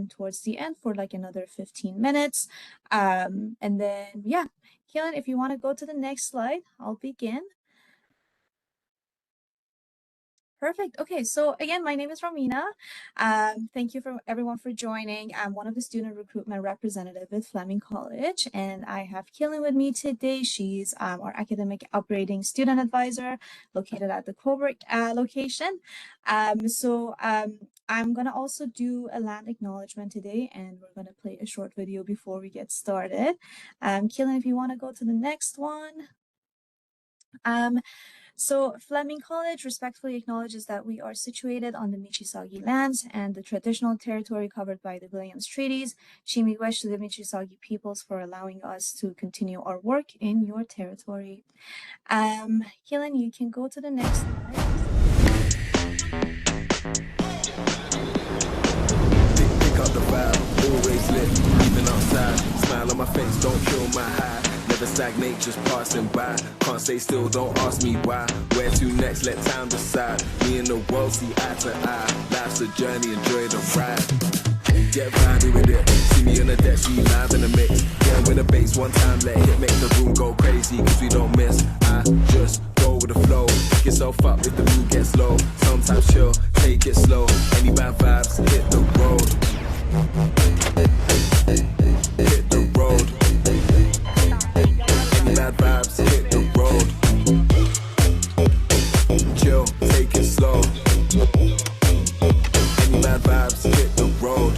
towards the end for like another 15 minutes. And then, yeah, Kaylin, if you want to go to the next slide, I'll begin. Perfect. Okay, so again, my name is Romina. Thank you for everyone for joining. I'm one of the student recruitment representative with Fleming College, and I have Kaylin with me today. She's our academic upgrading student advisor located at the Coburg location. I'm gonna also do a land acknowledgement today, and we're gonna play a short video before we get started. Kaylin, if you want to go to the next one. So Fleming College respectfully acknowledges that we are situated on the Mississauga lands and the traditional territory covered by the Williams Treaties. She miigwech to the Mississauga peoples for allowing us to continue our work in your territory. Kaylin, you can go to the next slide. Pick up the vibe, always lit, even outside. Smile on my face, don't kill my high. Never stagnate, just passing by. Can't stay still, don't ask me why. Where to next, let time decide. Me and the world see eye to eye. Life's a journey, enjoy the ride. Get vibey with it. See me on the deck, see live in the mix. Get with the bass one time, let it hit, make the room go crazy, cause we don't miss. I just go with the flow. Pick yourself up if the mood gets low. Sometimes chill, take it slow. Any bad vibes, hit the road. Hit the road. Any bad vibes, hit the road. Chill, take it slow. Any bad vibes, hit the road.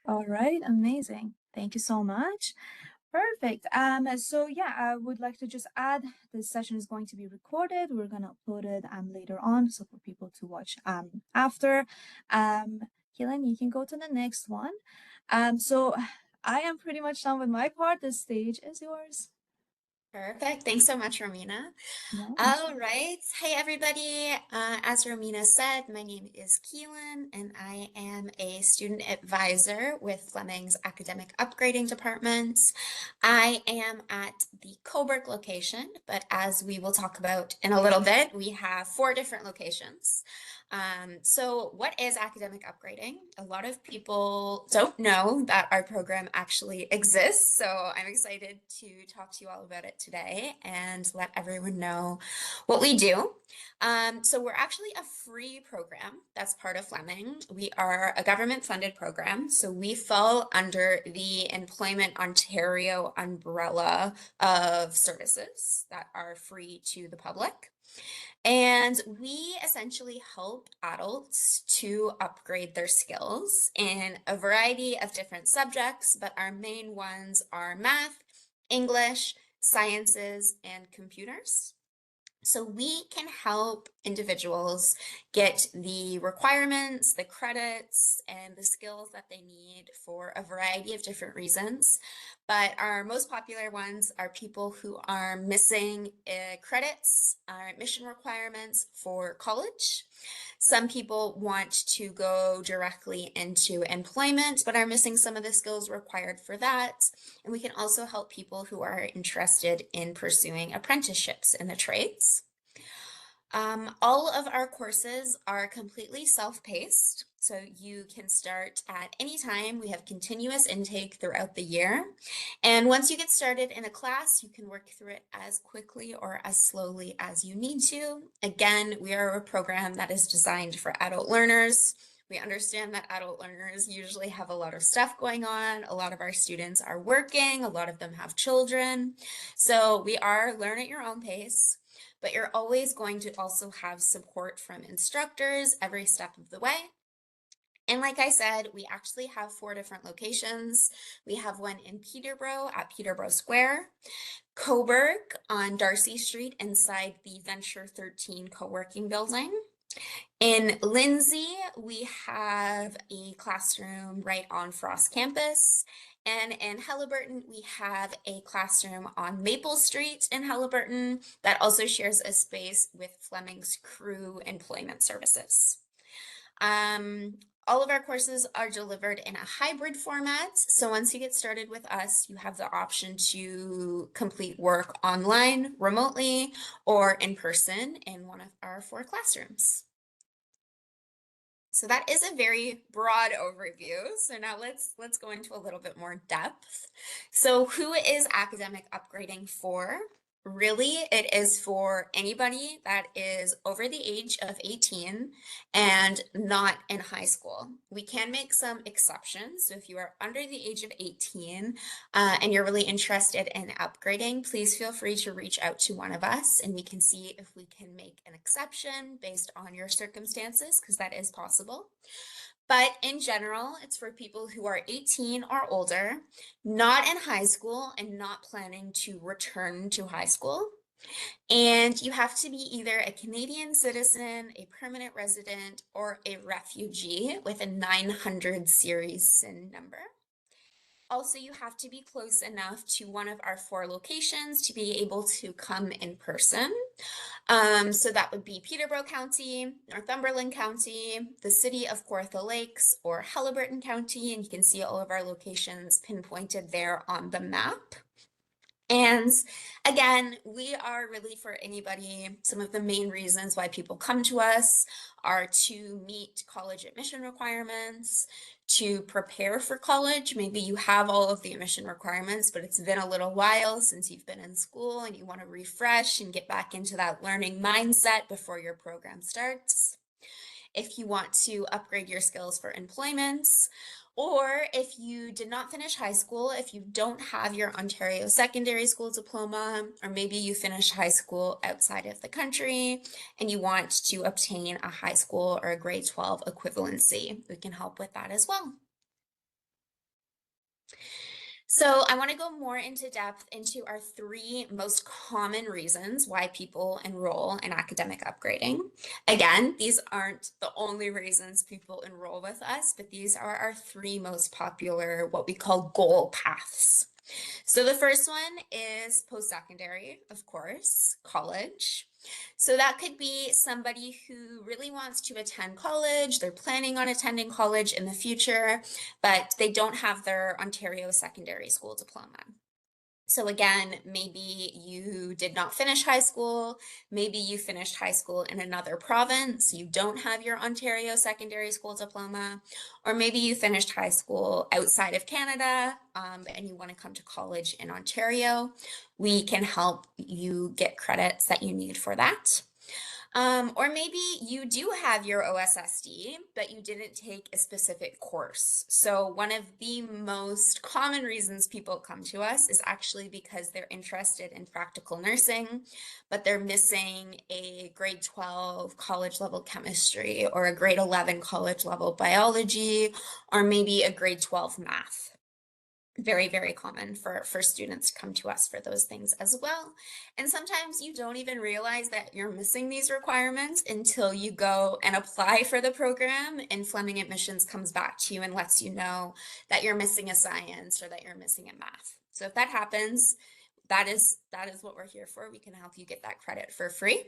All right, amazing. Thank you so much. Perfect. So yeah, I would like to just add this session is going to be recorded. We're gonna upload it later on, so for people to watch after. Kaylin, you can go to the next one. So I am pretty much done with my part. The stage is yours. Perfect. Thanks so much, Romina. Yeah. All right. Hey, everybody. As Romina said, my name is Keelan, and I am a student advisor with Fleming's Academic Upgrading Department. I am at the Coburg location, but as we will talk about in a little bit, we have 4 different locations. So what is academic upgrading? A lot of people don't know that our program actually exists, so I'm excited to talk to you all about it today and let everyone know what we do. So we're actually a free program that's part of Fleming. We are a government-funded program, so we fall under the Employment Ontario umbrella of services that are free to the public. And we essentially help adults to upgrade their skills in a variety of different subjects, but our main ones are math, English, sciences, and computers. So we can help individuals get the requirements, the credits, and the skills that they need for a variety of different reasons. But our most popular ones are people who are missing credits, admission requirements for college. Some people want to go directly into employment, but are missing some of the skills required for that. And we can also help people who are interested in pursuing apprenticeships in the trades. All of our courses are completely self-paced, so you can start at any time. We have continuous intake throughout the year. And once you get started in a class, you can work through it as quickly or as slowly as you need to. Again, we are a program that is designed for adult learners. We understand that adult learners usually have a lot of stuff going on. A lot of our students are working, a lot of them have children. So we are learn at your own pace, but you're always going to also have support from instructors every step of the way. And like I said, we actually have 4 different locations. We have one in Peterborough at Peterborough Square, Coburg on Darcy Street inside the Venture 13 co-working building, In Lindsay, we have a classroom right on Frost campus. And in Halliburton, we have a classroom on Maple Street in Halliburton that also shares a space with Fleming's Crew Employment Services. Um, all of our courses are delivered in a hybrid format. So once you get started with us, you have the option to complete work online, remotely, or in person in one of our 4 classrooms. So that is a very broad overview. So now let's go into a little bit more depth. So who is academic upgrading for? Really, it is for anybody that is over the age of 18 and not in high school. We can make some exceptions. So if you are under the age of 18 and you're really interested in upgrading, please feel free to reach out to one of us and we can see if we can make an exception based on your circumstances, because that is possible. But in general, it's for people who are 18 or older, not in high school and not planning to return to high school. And you have to be either a Canadian citizen, a permanent resident, or a refugee with a 900 series SIN number. Also, you have to be close enough to one of our 4 locations to be able to come in person. So that would be Peterborough County, Northumberland County, the city of Kawartha Lakes, or Halliburton County, and you can see all of our locations pinpointed there on the map. And again, we are really for anybody. Some of the main reasons why people come to us are to meet college admission requirements, to prepare for college. Maybe you have all of the admission requirements, but it's been a little while since you've been in school and you want to refresh and get back into that learning mindset before your program starts. If you want to upgrade your skills for employment, or if you did not finish high school, if you don't have your Ontario secondary school diploma, or maybe you finished high school outside of the country and you want to obtain a high school or a grade 12 equivalency, we can help with that as well. So I want to go more into depth into our 3 most common reasons why people enroll in academic upgrading. Again, these aren't the only reasons people enroll with us, but these are our 3 most popular, what we call goal paths. So the first one is post-secondary, of course, college. So that could be somebody who really wants to attend college. They're planning on attending college in the future, but they don't have their Ontario secondary school diploma. So again, maybe you did not finish high school, maybe you finished high school in another province, you don't have your Ontario secondary school diploma, or maybe you finished high school outside of Canada and you want to come to college in Ontario. We can help you get credits that you need for that. Or maybe you do have your OSSD, but you didn't take a specific course. So one of the most common reasons people come to us is actually because they're interested in practical nursing, but they're missing a grade 12 college level chemistry or a grade 11 college level biology, or maybe a grade 12 math. Very, very common for students to come to us for those things as well. And sometimes you don't even realize that you're missing these requirements until you go and apply for the program and Fleming Admissions comes back to you and lets you know that you're missing a science or that you're missing a math. So if that happens, that is what we're here for. We can help you get that credit for free.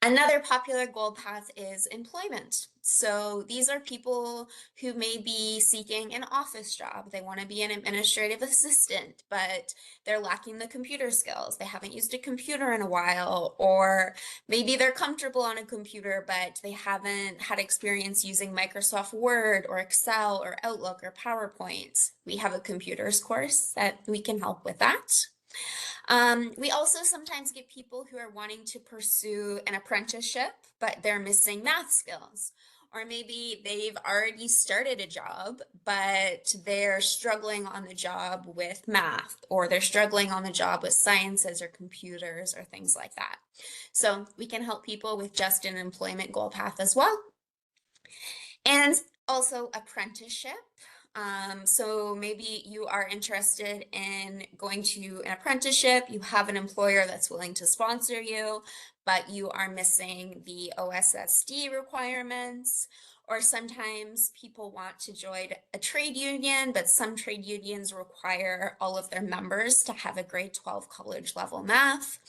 Another popular goal path is employment. So these are people who may be seeking an office job. They want to be an administrative assistant, but they're lacking the computer skills. They haven't used a computer in a while, or maybe they're comfortable on a computer, but they haven't had experience using Microsoft Word or Excel or Outlook or PowerPoint. We have a computers course that we can help with that. We also sometimes get people who are wanting to pursue an apprenticeship, but they're missing math skills. Or maybe they've already started a job, but they're struggling on the job with math, or they're struggling on the job with sciences or computers or things like that. So we can help people with just an employment goal path as well. And also apprenticeship. So maybe you are interested in going to an apprenticeship, you have an employer that's willing to sponsor you, but you are missing the OSSD requirements. Or sometimes people want to join a trade union, but some trade unions require all of their members to have a grade 12 college level math.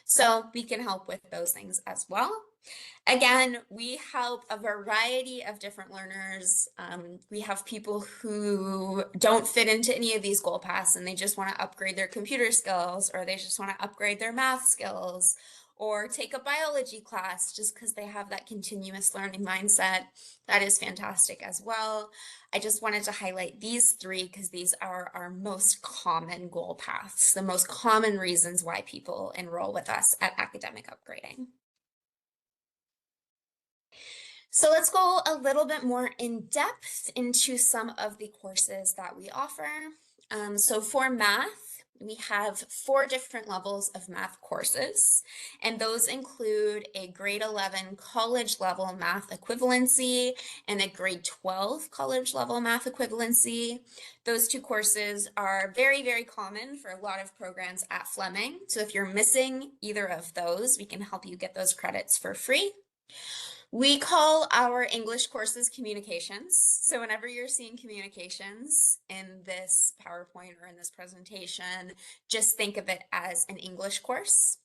So we can help with those things as well. Again, we help a variety of different learners. We have people who don't fit into any of these goal paths and they just want to upgrade their computer skills, or they just want to upgrade their math skills, or take a biology class just because they have that continuous learning mindset. That is fantastic as well. I just wanted to highlight these three because these are our most common goal paths, the most common reasons why people enroll with us at academic upgrading. So let's go a little bit more in depth into some of the courses that we offer. So for math, we have 4 different levels of math courses, and those include a grade 11 college level math equivalency and a grade 12 college level math equivalency. Those 2 courses are very, very common for a lot of programs at Fleming. So if you're missing either of those, we can help you get those credits for free. We call our English courses communications. So whenever you're seeing communications in this PowerPoint or in this presentation, just think of it as an English course.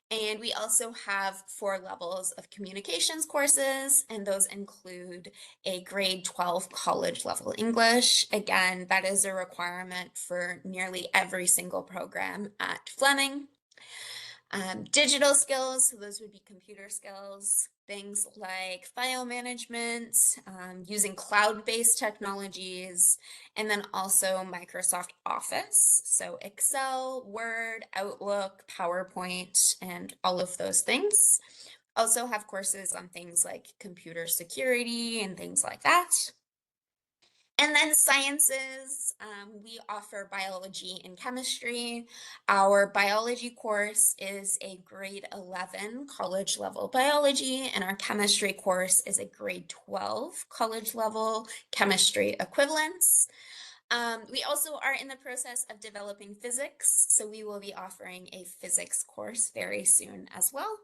And we also have 4 levels of communications courses, and those include a grade 12 college level English. Again, that is a requirement for nearly every single program at Fleming. Digital skills, so those would be computer skills, things like file management, using cloud-based technologies, and then also Microsoft Office, so Excel, Word, Outlook, PowerPoint, and all of those things. Also have courses on things like computer security and things like that. And then sciences, we offer biology and chemistry. Our biology course is a grade 11 college level biology, and our chemistry course is a grade 12 college level chemistry equivalence. We also are in the process of developing physics, so we will be offering a physics course very soon as well.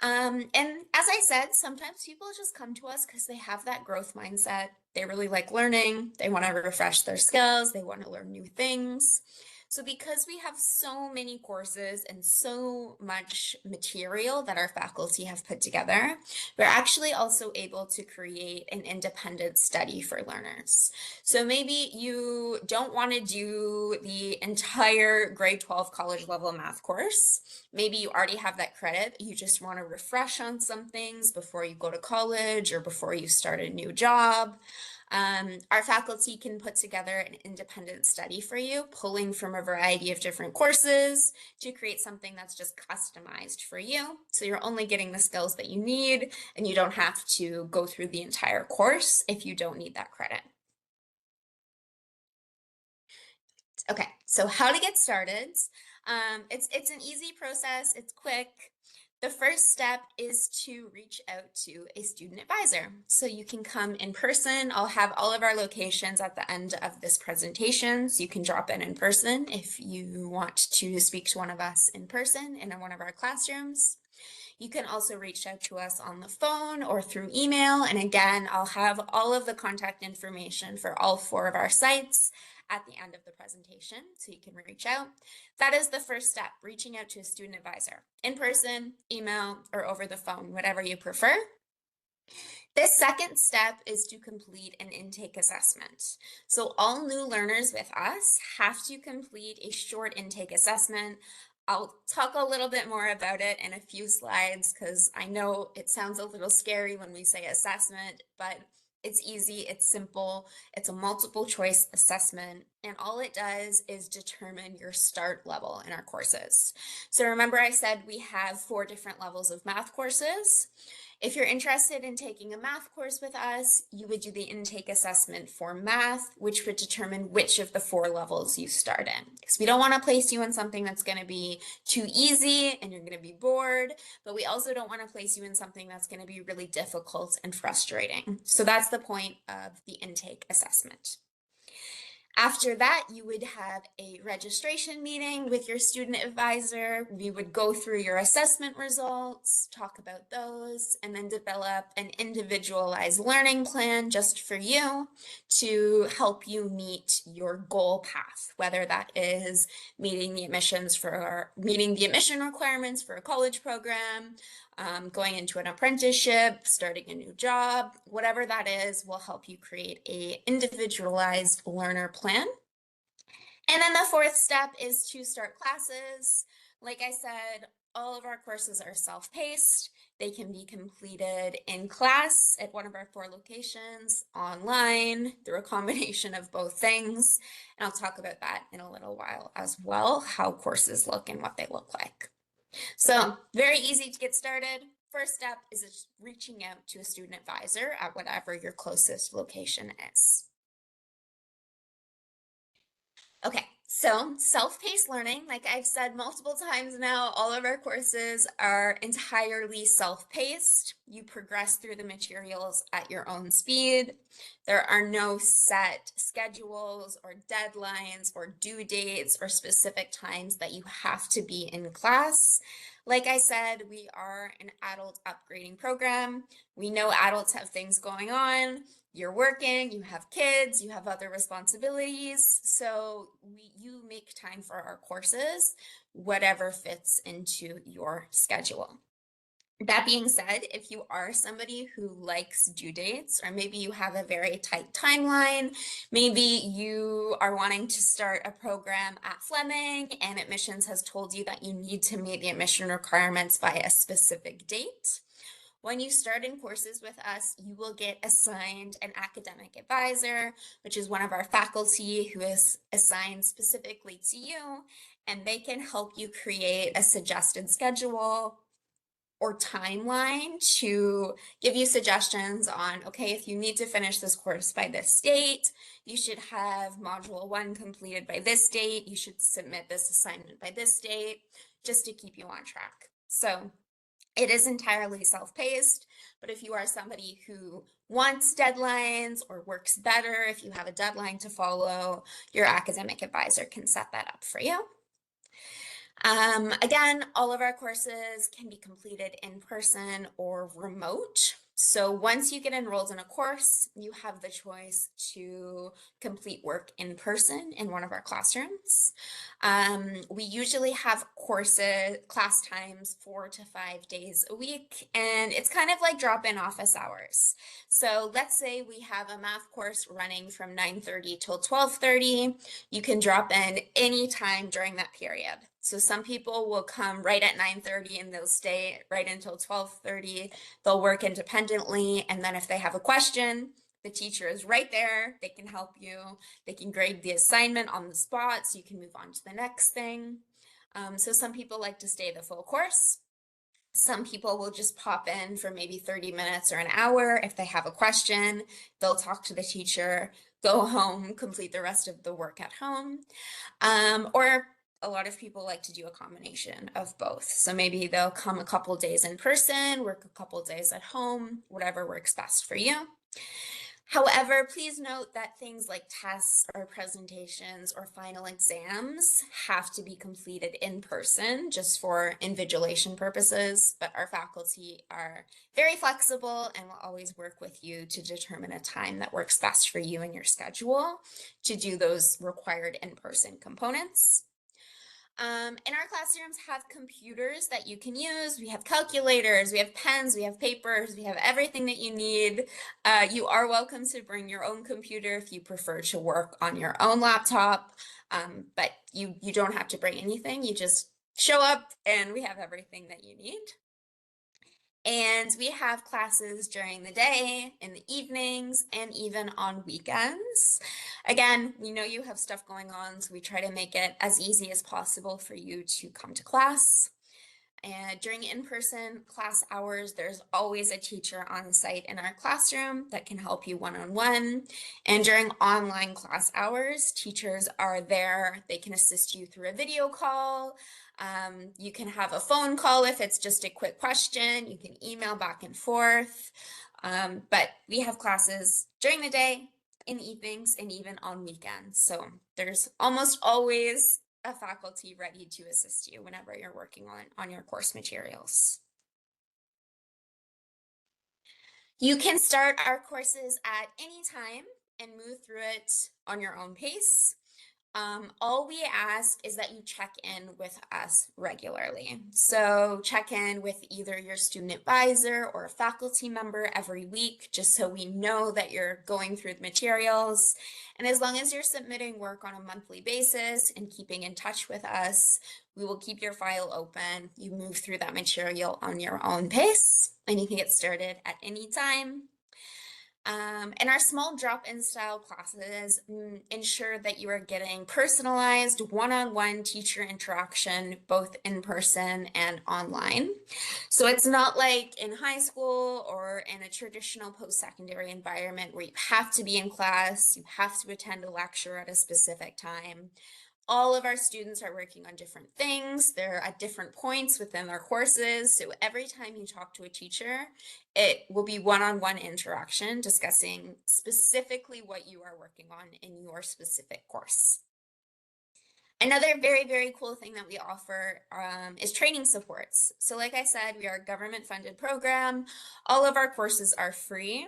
And as I said, sometimes people just come to us because they have that growth mindset. They really like learning. They want to refresh their skills. They want to learn new things. So because we have so many courses and so much material that our faculty have put together, we're actually also able to create an independent study for learners. So maybe you don't want to do the entire grade 12 college level math course. Maybe you already have that credit. You just want to refresh on some things before you go to college or before you start a new job. Our faculty can put together an independent study for you, pulling from a variety of different courses to create something that's just customized for you. So you're only getting the skills that you need, and you don't have to go through the entire course if you don't need that credit. Okay, so how to get started. It's an easy process, it's quick. The first step is to reach out to a student advisor. So you can come in person. I'll have all of our locations at the end of this presentation, so you can drop in person if you want to speak to one of us in person in one of our classrooms. You can also reach out to us on the phone or through email. And again, I'll have all of the contact information for all 4 of our sites at the end of the presentation, so you can reach out. That is the first step, reaching out to a student advisor, in person, email, or over the phone, whatever you prefer. The second step is to complete an intake assessment. So all new learners with us have to complete a short intake assessment. I'll talk a little bit more about it in a few slides because I know it sounds a little scary when we say assessment, but it's easy, it's simple, it's a multiple choice assessment, and all it does is determine your start level in our courses. So remember I said we have 4 different levels of math courses. If you're interested in taking a math course with us, you would do the intake assessment for math, which would determine which of the 4 levels you start in. Because we don't want to place you in something that's going to be too easy and you're going to be bored, but we also don't want to place you in something that's going to be really difficult and frustrating. So that's the point of the intake assessment. After that, you would have a registration meeting with your student advisor. We would go through your assessment results, talk about those, and then develop an individualized learning plan just for you to help you meet your goal path, whether that is meeting the admission requirements for a college program, going into an apprenticeship, starting a new job, whatever that is, will help you create a individualized learner plan. And then the fourth step is to start classes. Like I said, all of our courses are self-paced. They can be completed in class at one of our 4 locations, online, through a combination of both things. And I'll talk about that in a little while as well, how courses look and what they look like. So very easy to get started. First step is just reaching out to a student advisor at whatever your closest location is. Okay, so self-paced learning, like I've said multiple times now, all of our courses are entirely self-paced. You progress through the materials at your own speed. There are no set schedules or deadlines or due dates or specific times that you have to be in class. Like I said, we are an adult upgrading program. We know adults have things going on. You're working, you have kids, you have other responsibilities. So you make time for our courses, whatever fits into your schedule. That being said, if you are somebody who likes due dates, or maybe you have a very tight timeline, maybe you are wanting to start a program at Fleming and admissions has told you that you need to meet the admission requirements by a specific date. When you start in courses with us, you will get assigned an academic advisor, which is one of our faculty who is assigned specifically to you, and they can help you create a suggested schedule or timeline to give you suggestions on, okay, if you need to finish this course by this date, you should have module 1 completed by this date, you should submit this assignment by this date, just to keep you on track. So it is entirely self-paced, but if you are somebody who wants deadlines or works better if you have a deadline to follow, your academic advisor can set that up for you. Again, all of our courses can be completed in person or remote. So once you get enrolled in a course, you have the choice to complete work in person in one of our classrooms. We usually have class times 4 to 5 days a week, and it's kind of like drop-in office hours. So let's say we have a math course running from 9:30 till 12:30. You can drop in anytime during that period. So some people will come right at 9:30 and they'll stay right until 12:30. They'll work independently. And then if they have a question, the teacher is right there. They can help you. They can grade the assignment on the spot so you can move on to the next thing. So some people like to stay the full course. Some people will just pop in for maybe 30 minutes or an hour. If they have a question, they'll talk to the teacher, go home, complete the rest of the work at home. Or a lot of people like to do a combination of both. So maybe they'll come a couple days in person, work a couple days at home, whatever works best for you. However, please note that things like tests or presentations or final exams have to be completed in person just for invigilation purposes, but our faculty are very flexible and will always work with you to determine a time that works best for you and your schedule to do those required in-person components. And our classrooms have computers that you can use. We have calculators, we have pens, we have papers, we have everything that you need. You are welcome to bring your own computer if you prefer to work on your own laptop, but you don't have to bring anything. You just show up and we have everything that you need. And we have classes during the day, in the evenings, and even on weekends. Again, we know you have stuff going on, so we try to make it as easy as possible for you to come to class. And during in-person class hours, there's always a teacher on site in our classroom that can help you one-on-one. And during online class hours, teachers are there. They can assist you through a video call. You can have a phone call if it's just a quick question. You can email back and forth. But we have classes during the day in evenings, and even on weekends. So there's almost always a faculty ready to assist you whenever you're working on your course materials. You can start our courses at any time and move through it on your own pace. All we ask is that you check in with us regularly. So check in with either your student advisor or a faculty member every week, just so we know that you're going through the materials. And as long as you're submitting work on a monthly basis and keeping in touch with us, we will keep your file open. You move through that material on your own pace, and you can get started at any time. And our small drop-in style classes ensure that you are getting personalized one-on-one teacher interaction, both in person and online. So it's not like in high school or in a traditional post-secondary environment where you have to be in class, you have to attend a lecture at a specific time. All of our students are working on different things. They're at different points within their courses. So every time you talk to a teacher, it will be one-on-one interaction discussing specifically what you are working on in your specific course. Another very, very cool thing that we offer is training supports. So like I said, we are a government-funded program. All of our courses are free,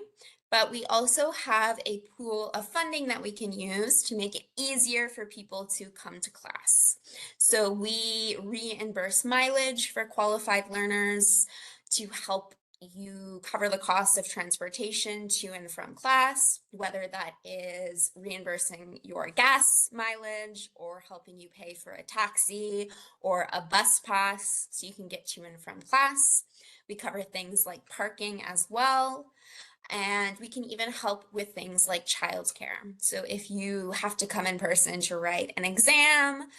but we also have a pool of funding that we can use to make it easier for people to come to class. So we reimburse mileage for qualified learners to help you cover the cost of transportation to and from class, whether that is reimbursing your gas mileage or helping you pay for a taxi or a bus pass so you can get to and from class. We cover things like parking as well. And we can even help with things like childcare. So if you have to come in person to write an exam,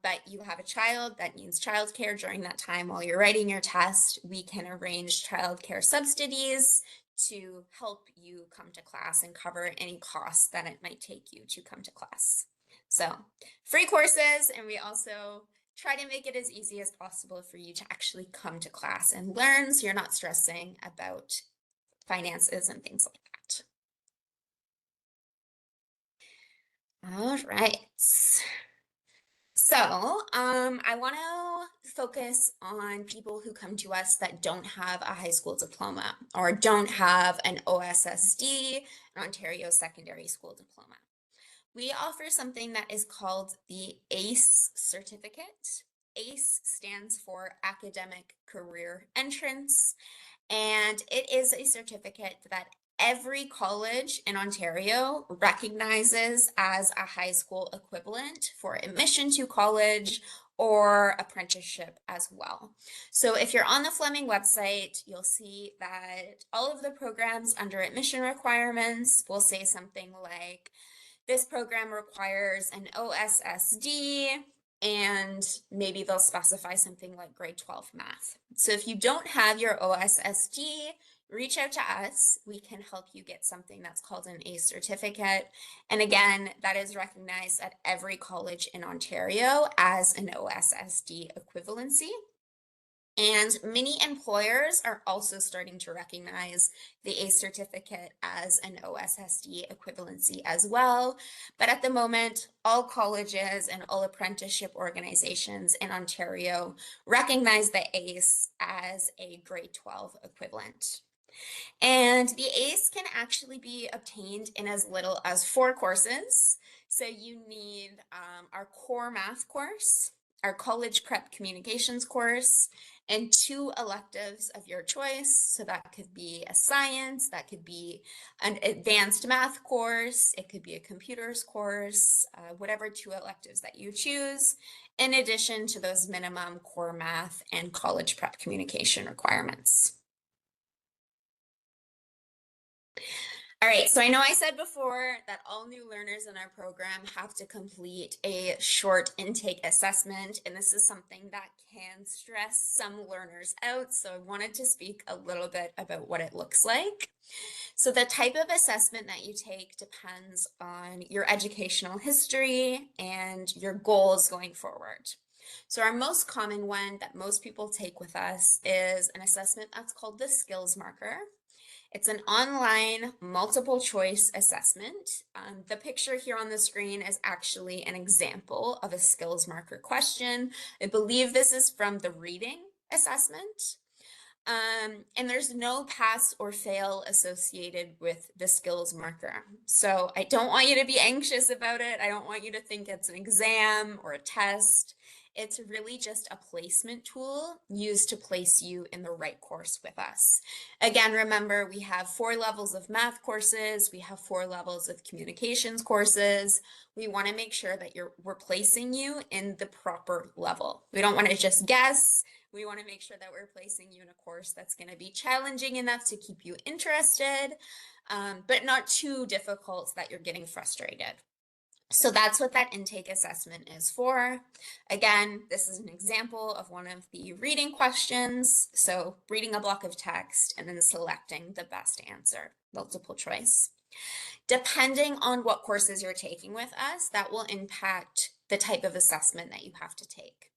but you have a child that needs childcare during that time while you're writing your test, we can arrange childcare subsidies to help you come to class and cover any costs that it might take you to come to class. So free courses, and we also try to make it as easy as possible for you to actually come to class and learn so you're not stressing about finances and things like that. All right. So, I want to focus on people who come to us that don't have a high school diploma or don't have an OSSD, an Ontario Secondary School Diploma. We offer something that is called the ACE certificate. ACE stands for Academic Career Entrance, and it is a certificate that every college in Ontario recognizes as a high school equivalent for admission to college or apprenticeship as well. So if you're on the Fleming website, you'll see that all of the programs under admission requirements will say something like, this program requires an OSSD, and maybe they'll specify something like grade 12 math. So if you don't have your OSSD, reach out to us. We can help you get something that's called an ACE certificate. And again, that is recognized at every college in Ontario as an OSSD equivalency. And many employers are also starting to recognize the ACE certificate as an OSSD equivalency as well. But at the moment, all colleges and all apprenticeship organizations in Ontario recognize the ACE as a grade 12 equivalent. And the ACE can actually be obtained in as little as 4 courses. So you need our core math course, our college prep communications course, and 2 electives of your choice. So that could be a science, that could be an advanced math course, it could be a computers course, whatever 2 electives that you choose, in addition to those minimum core math and college prep communication requirements. All right, so I know I said before that all new learners in our program have to complete a short intake assessment, and this is something that can stress some learners out, so I wanted to speak a little bit about what it looks like. So the type of assessment that you take depends on your educational history and your goals going forward. So our most common one that most people take with us is an assessment that's called the skills marker. It's an online multiple choice assessment. The picture here on the screen is actually an example of a skills marker question. I believe this is from the reading assessment. And there's no pass or fail associated with the skills marker. So I don't want you to be anxious about it. I don't want you to think it's an exam or a test. It's really just a placement tool used to place you in the right course with us. Again, remember, we have 4 levels of math courses. We have 4 levels of communications courses. We want to make sure that we're placing you in the proper level. We don't want to just guess. We want to make sure that we're placing you in a course that's going to be challenging enough to keep you interested, but not too difficult that you're getting frustrated. So that's what that intake assessment is for. Again, this is an example of one of the reading questions. So reading a block of text and then selecting the best answer, multiple choice. Depending on what courses you're taking with us, that will impact the type of assessment that you have to take.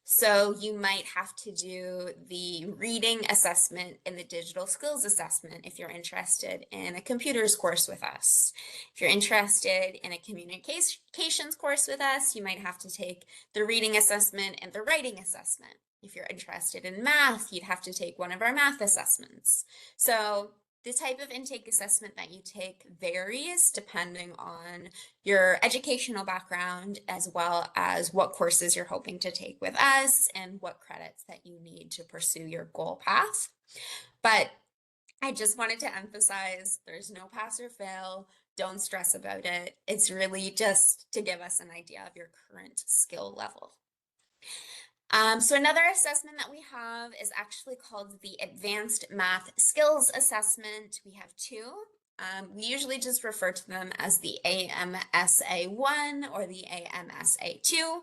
So you might have to do the reading assessment and the digital skills assessment if you're interested in a computers course with us. If you're interested in a communications course with us, you might have to take the reading assessment and the writing assessment. If you're interested in math, you'd have to take one of our math assessments. So the type of intake assessment that you take varies depending on your educational background, as well as what courses you're hoping to take with us and what credits that you need to pursue your goal path. But I just wanted to emphasize there's no pass or fail. Don't stress about it. It's really just to give us an idea of your current skill level. So another assessment that we have is actually called the Advanced Math Skills Assessment. We have 2. We usually just refer to them as the AMSA1 or the AMSA2.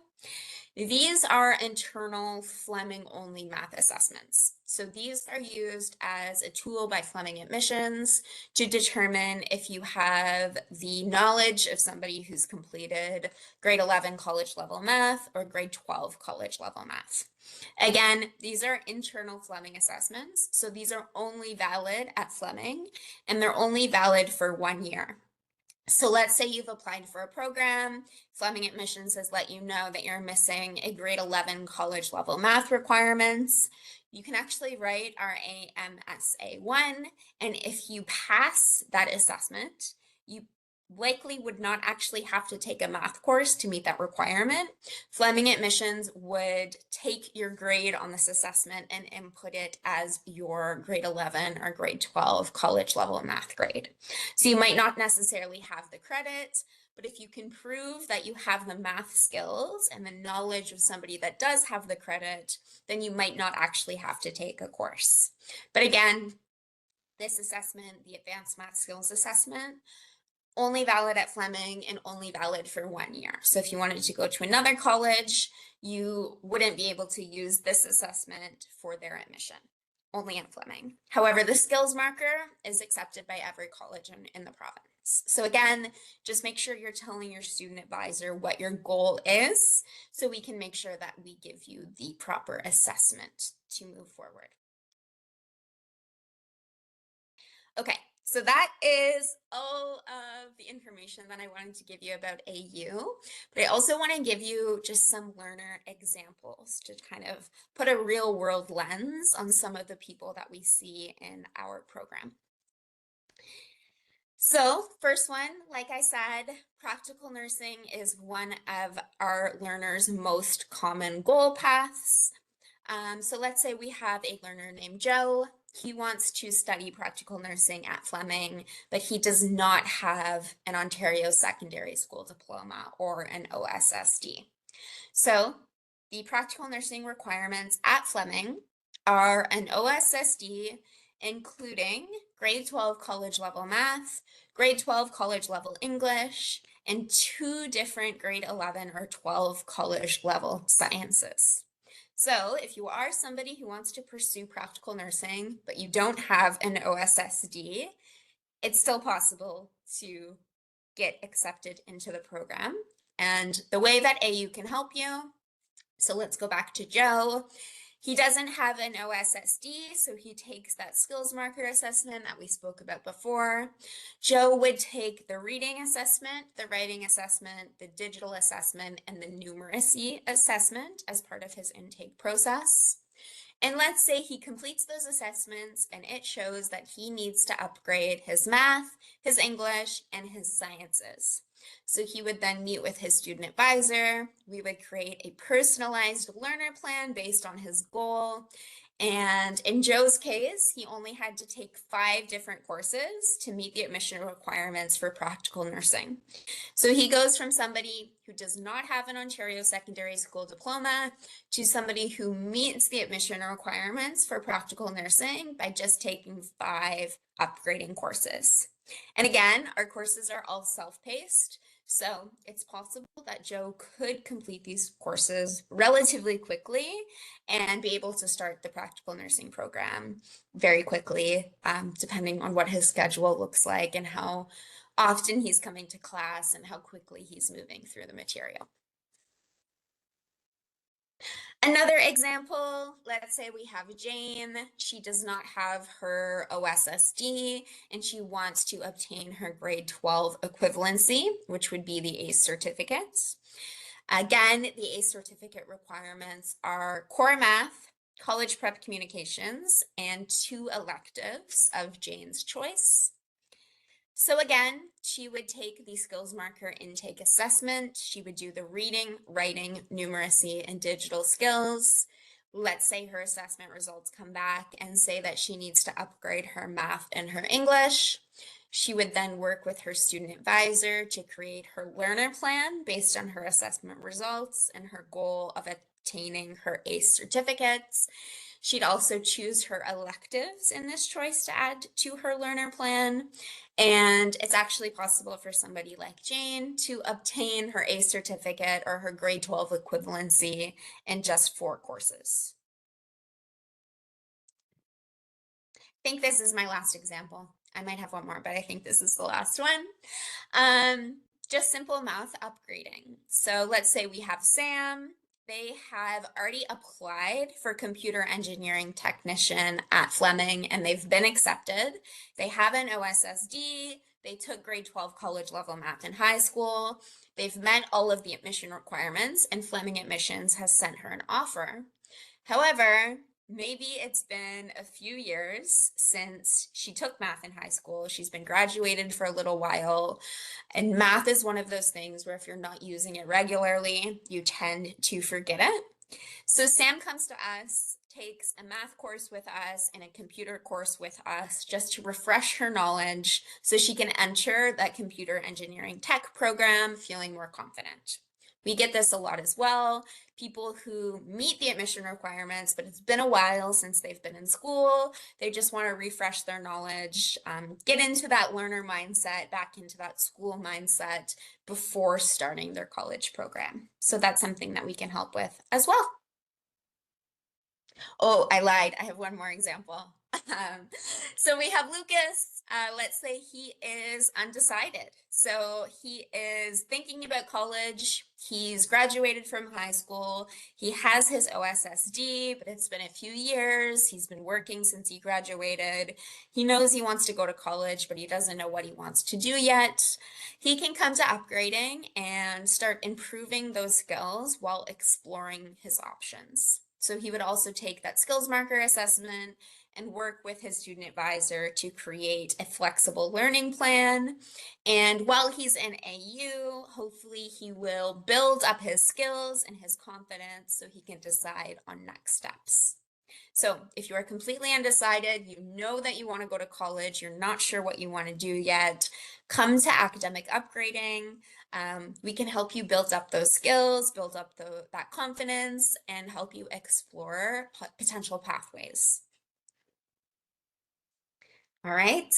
These are internal Fleming only math assessments. So these are used as a tool by Fleming Admissions to determine if you have the knowledge of somebody who's completed grade 11 college level math or grade 12 college level math. Again, these are internal Fleming assessments. So these are only valid at Fleming and they're only valid for 1 year. So let's say you've applied for a program, Fleming Admissions has let you know that you're missing a grade 11 college level math requirements. You can actually write our AMSA1, and if you pass that assessment, you likely would not actually have to take a math course to meet that requirement. Fleming Admissions would take your grade on this assessment and input it as your grade 11 or grade 12 college level math grade. So you might not necessarily have the credit, but if you can prove that you have the math skills and the knowledge of somebody that does have the credit, then you might not actually have to take a course. But again, this assessment, the Advanced Math Skills Assessment, only valid at Fleming and only valid for 1 year. So if you wanted to go to another college, you wouldn't be able to use this assessment for their admission, only at Fleming. However, the skills marker is accepted by every college in the province. So again, just make sure you're telling your student advisor what your goal is so we can make sure that we give you the proper assessment to move forward. Okay, so that is all of the information that I wanted to give you about AU, but I also want to give you just some learner examples to kind of put a real world lens on some of the people that we see in our program. So first one, like I said, practical nursing is one of our learners' most common goal paths. So let's say we have a learner named Joe. He wants to study practical nursing at Fleming, but he does not have an Ontario Secondary School diploma or an OSSD. So the practical nursing requirements at Fleming are an OSSD, including grade 12 college level math, grade 12 college level English, and 2 different grade 11 or 12 college level sciences. So if you are somebody who wants to pursue practical nursing, but you don't have an OSSD, it's still possible to get accepted into the program. And the way that AU can help you, so let's go back to Joe. He doesn't have an OSSD, so he takes that skills marker assessment that we spoke about before. Joe would take the reading assessment, the writing assessment, the digital assessment, and the numeracy assessment as part of his intake process. And let's say he completes those assessments and it shows that he needs to upgrade his math, his English, and his sciences. So he would then meet with his student advisor. We would create a personalized learner plan based on his goal. And in Joe's case, he only had to take 5 different courses to meet the admission requirements for practical nursing. So he goes from somebody who does not have an Ontario secondary school diploma to somebody who meets the admission requirements for practical nursing by just taking 5 upgrading courses. And again, our courses are all self-paced, so it's possible that Joe could complete these courses relatively quickly and be able to start the practical nursing program very quickly, depending on what his schedule looks like and how often he's coming to class and how quickly he's moving through the material. Another example, let's say we have Jane. She does not have her OSSD and she wants to obtain her grade 12 equivalency, which would be the ACE certificate. Again, the ACE certificate requirements are core math, college prep communications, and 2 electives of Jane's choice. So again, she would take the skills marker intake assessment. She would do the reading, writing, numeracy, and digital skills. Let's say her assessment results come back and say that she needs to upgrade her math and her English. She would then work with her student advisor to create her learner plan based on her assessment results and her goal of obtaining her ACE certificates. She'd also choose her electives in this choice to add to her learner plan. And it's actually possible for somebody like Jane to obtain her ACE certificate or her grade 12 equivalency in just 4 courses. I think this is my last example. I might have one more, but I think this is the last one. Just simple math upgrading. So let's say we have Sam. They have already applied for computer engineering technician at Fleming and they've been accepted. They have an OSSD. They took grade 12 college level math in high school. They've met all of the admission requirements and Fleming Admissions has sent her an offer. However, maybe it's been a few years since she took math in high school. She's been graduated for a little while. And math is one of those things where if you're not using it regularly, you tend to forget it. So Sam comes to us, takes a math course with us and a computer course with us just to refresh her knowledge so she can enter that computer engineering tech program feeling more confident. We get this a lot as well. People who meet the admission requirements, but it's been a while since they've been in school. They just want to refresh their knowledge, get into that learner mindset, back into that school mindset before starting their college program. So that's something that we can help with as well. Oh, I lied. I have one more example. So we have Lucas. Let's say he is undecided. So he is thinking about college. He's graduated from high school. He has his OSSD, but it's been a few years. He's been working since he graduated. He knows he wants to go to college, but he doesn't know what he wants to do yet. He can come to upgrading and start improving those skills while exploring his options. So he would also take that skills marker assessment and work with his student advisor to create a flexible learning plan. And while he's in AU, hopefully he will build up his skills and his confidence so he can decide on next steps. So if you are completely undecided, you know that you want to go to college, you're not sure what you want to do yet, come to academic upgrading. We can help you build up those skills, build up that confidence, and help you explore potential pathways. All right.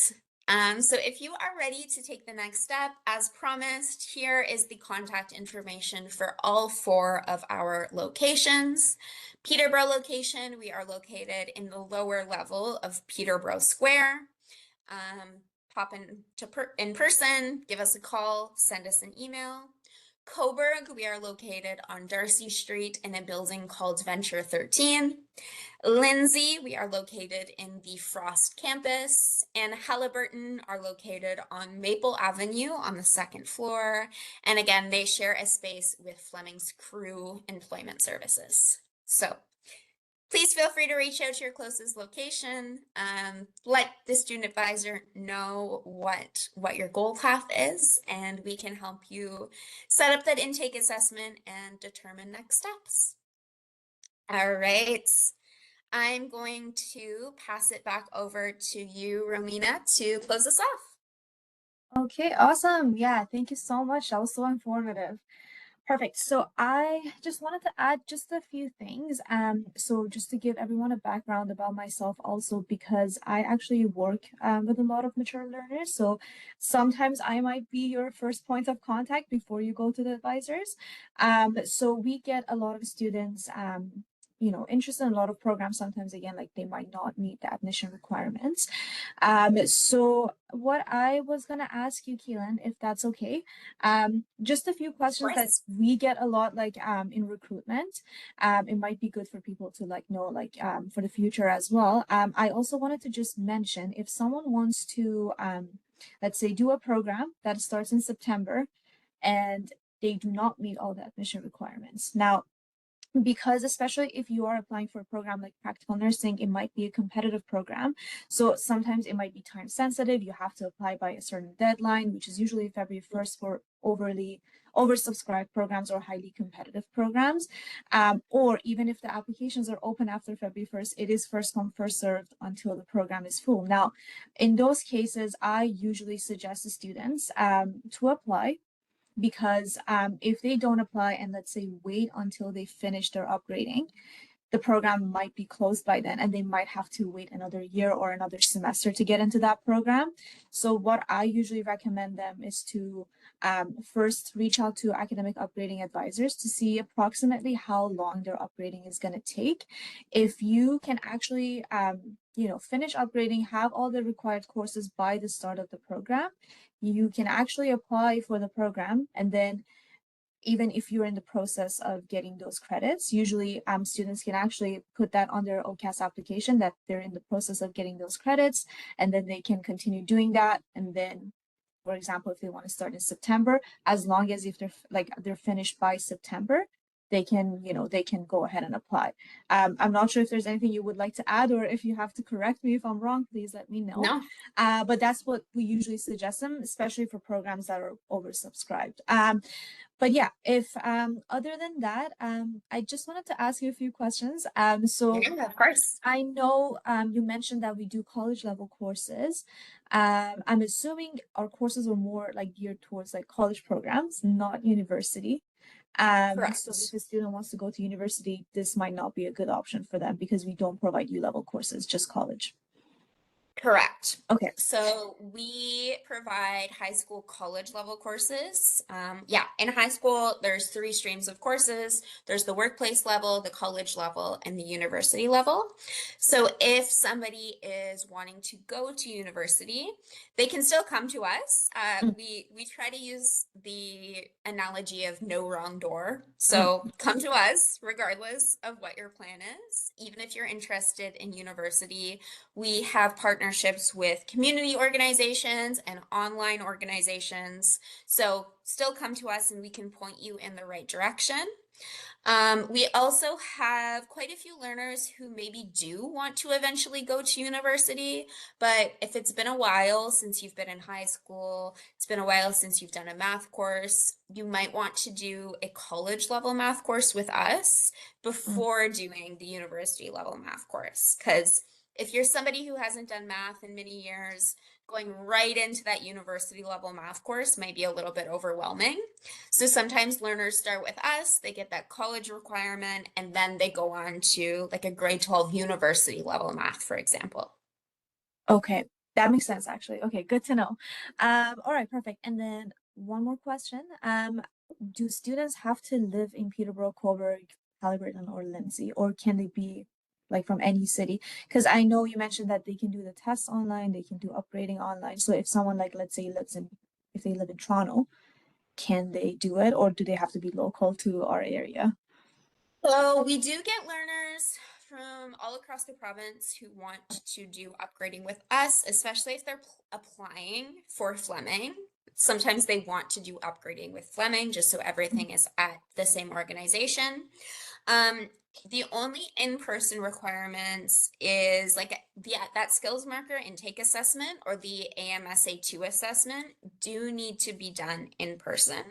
So if you are ready to take the next step, as promised, here is the contact information for all 4 of our locations. Peterborough location, we are located in the lower level of Peterborough Square. Pop in person, give us a call, send us an email. Coburg, we are located on Darcy Street in a building called Venture 13. Lindsay, we are located in the Frost campus, and Halliburton are located on Maple Avenue on the second floor. And again, they share a space with Fleming's Crew Employment Services. So please feel free to reach out to your closest location. Let the student advisor know what your goal path is, and we can help you set up that intake assessment and determine next steps. All right. I'm going to pass it back over to you, Romina, to close us off. Okay, awesome. Yeah, thank you so much. That was so informative. Perfect. So I just wanted to add just a few things. So just to give everyone a background about myself also, because I actually work with a lot of mature learners. So sometimes I might be your first point of contact before you go to the advisors. So we get a lot of students interested in a lot of programs. Sometimes again, like they might not meet the admission requirements. So what I was gonna ask you, Keelan, if that's okay, just a few Of questions that course. we get a lot, like in recruitment. It might be good for people to like know, like for the future as well. I also wanted to just mention if someone wants to, let's say, do a program that starts in September, and they do not meet all the admission requirements. Now, because especially if you are applying for a program like practical nursing, it might be a competitive program, so sometimes it might be time sensitive. You have to apply by a certain deadline, which is usually February 1st for overly oversubscribed programs or highly competitive programs, or even if the applications are open after February 1st, it is first come first served until the program is full. Now in those cases, I usually suggest the students to apply, because if they don't apply and let's say wait until they finish their upgrading, the program might be closed by then and they might have to wait another year or another semester to get into that program. So what I usually recommend them is to first reach out to academic upgrading advisors to see approximately how long their upgrading is going to take. If you can actually finish upgrading, have all the required courses by the start of the program, you can actually apply for the program. And then even if you're in the process of getting those credits, usually students can actually put that on their OCAS application that they're in the process of getting those credits, and then they can continue doing that. And then, for example, if they want to start in September, as long as if they're finished by September, they can go ahead and apply. I'm not sure if there's anything you would like to add, or if you have to correct me if I'm wrong, please let me know. No. But that's what we usually suggest them, especially for programs that are oversubscribed. But yeah, if other than that, I just wanted to ask you a few questions. So Yeah, of course. I know you mentioned that we do college level courses. I'm assuming our courses are more like geared towards like college programs, not university. So if Correct. a student wants to go to university, this might not be a good option for them because we don't provide U-level courses, just college. Correct. Okay. So we provide high school college level courses. Yeah, in high school, there's three streams of courses. There's the workplace level, the college level, and the university level. So if somebody is wanting to go to university, they can still come to us. Mm, We try to use the analogy of no wrong door. mm, So come to us regardless of what your plan is. Even if you're interested in university, we have partnerships with community organizations and online organizations. So still come to us and we can point you in the right direction. We also have quite a few learners who maybe do want to eventually go to university, but if it's been a while since you've been in high school, it's been a while since you've done a math course, you might want to do a college level math course with us mm. before doing the university level math course. Because if you're somebody who hasn't done math in many years, going right into that university level math course might be a little bit overwhelming. So sometimes learners start with us, they get that college requirement, and then they go on to like a grade 12 university level math, for example. Okay, that makes sense actually. Okay, good to know. All right, perfect. And then one more question. Do students have to live in Peterborough, Coburg, Halliburton, or Lindsay, or can they be like from any city? Because I know you mentioned that they can do the tests online, they can do upgrading online. So if someone like let's say if they live in Toronto, can they do it, or do they have to be local to our area? So we do get learners from all across the province who want to do upgrading with us, especially if they're applying for Fleming. Sometimes they want to do upgrading with Fleming just so everything is at the same organization. Um, the only in-person requirements is like that skills marker intake assessment or the AMSA2 assessment do need to be done in person.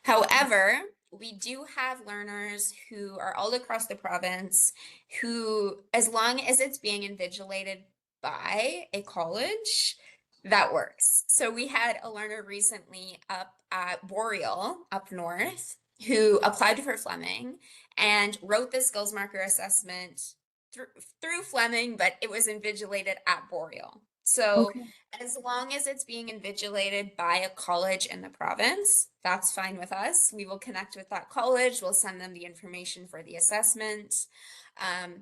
However, we do have learners who are all across the province who, as long as it's being invigilated by a college, that works. So we had a learner recently up at Boreal up north who applied for Fleming and wrote the skills marker assessment through, through Fleming, but it was invigilated at Boreal. So Okay. as long as it's being invigilated by a college in the province, that's fine with us. We will connect with that college. We'll send them the information for the assessment.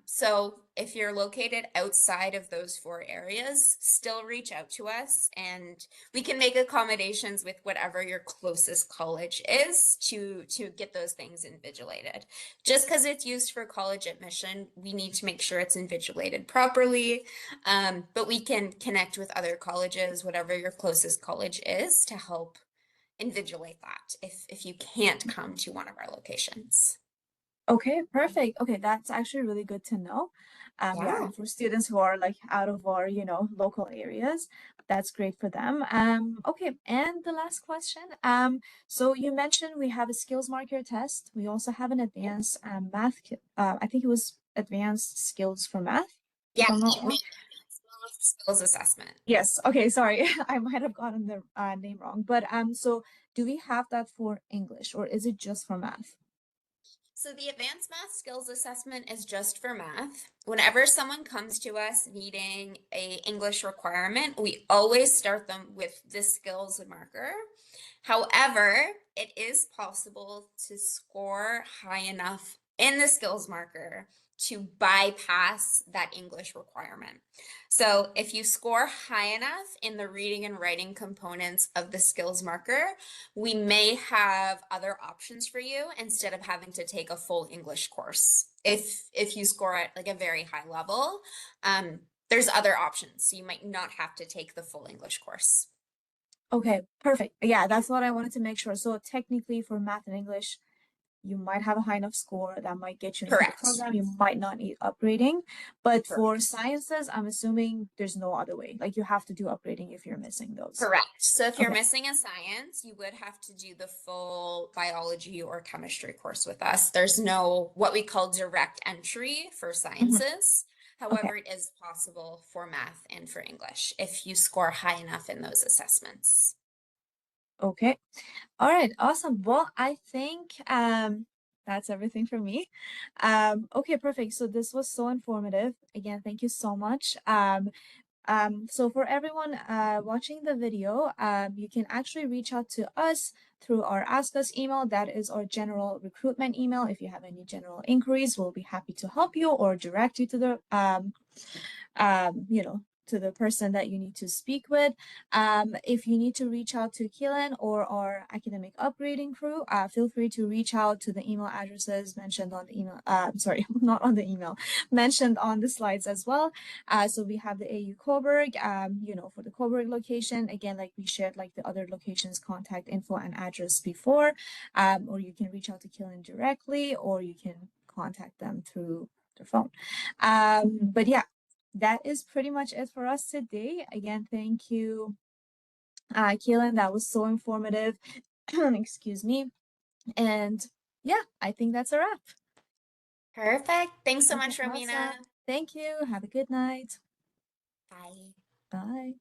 So if you're located outside of those four areas, still reach out to us and we can make accommodations with whatever your closest college is to get those things invigilated. Just because it's used for college admission, we need to make sure it's invigilated properly. But we can connect with other colleges, whatever your closest college is, to help invigilate that if you can't come to one of our locations. Okay, perfect. Okay, that's actually really good to know. Yeah, Yeah. and for students who are like out of our, local areas, that's great for them. Okay, and the last question. So you mentioned we have a skills marker test. We also have an advanced math, I think it was advanced skills for math, if Yeah, I'm not we wrong. skills assessment. Yes. Okay, sorry. I might have gotten the name wrong. But so do we have that for English, or is it just for math? So the advanced math skills assessment is just for math. Whenever someone comes to us needing a English requirement, we always start them with the skills marker. However, it is possible to score high enough in the skills marker to bypass that English requirement. So if you score high enough in the reading and writing components of the skills marker, we may have other options for you instead of having to take a full English course. If you score at like a very high level, there's other options. So you might not have to take the full English course. Okay, perfect. Yeah, that's what I wanted to make sure. So technically for math and English, you might have a high enough score that might get you into the Correct. program. You might not need upgrading. But for Correct. sciences, I'm assuming there's no other way. Like you have to do upgrading if you're missing those. Correct. So if you're Okay. missing a science, you would have to do the full biology or chemistry course with us. There's no what we call direct entry for Mhm. sciences. Okay. However, it is possible for math and for English if you score high enough in those assessments. Okay. All right, awesome. Well, I think that's everything for me. Okay, perfect. So this was so informative. Again, thank you so much. So for everyone watching the video, you can actually reach out to us through our Ask Us email. That is our general recruitment email. If you have any general inquiries, we'll be happy to help you or direct you to the to the person that you need to speak with. If you need to reach out to Keelan or our academic upgrading crew, feel free to reach out to the email addresses mentioned on the email. Sorry, not on the email, mentioned on the slides as well. So we have the AU Coburg, for the Coburg location. Again, like we shared like the other locations contact info and address before, or you can reach out to Keelan directly, or you can contact them through their phone. But yeah, that is pretty much it for us today. Again, thank you, Keelan. That was so informative. Excuse me. And yeah, I think that's a wrap. Perfect. Thanks so Okay, much, awesome. Romina. Thank you. Have a good night. Bye. Bye.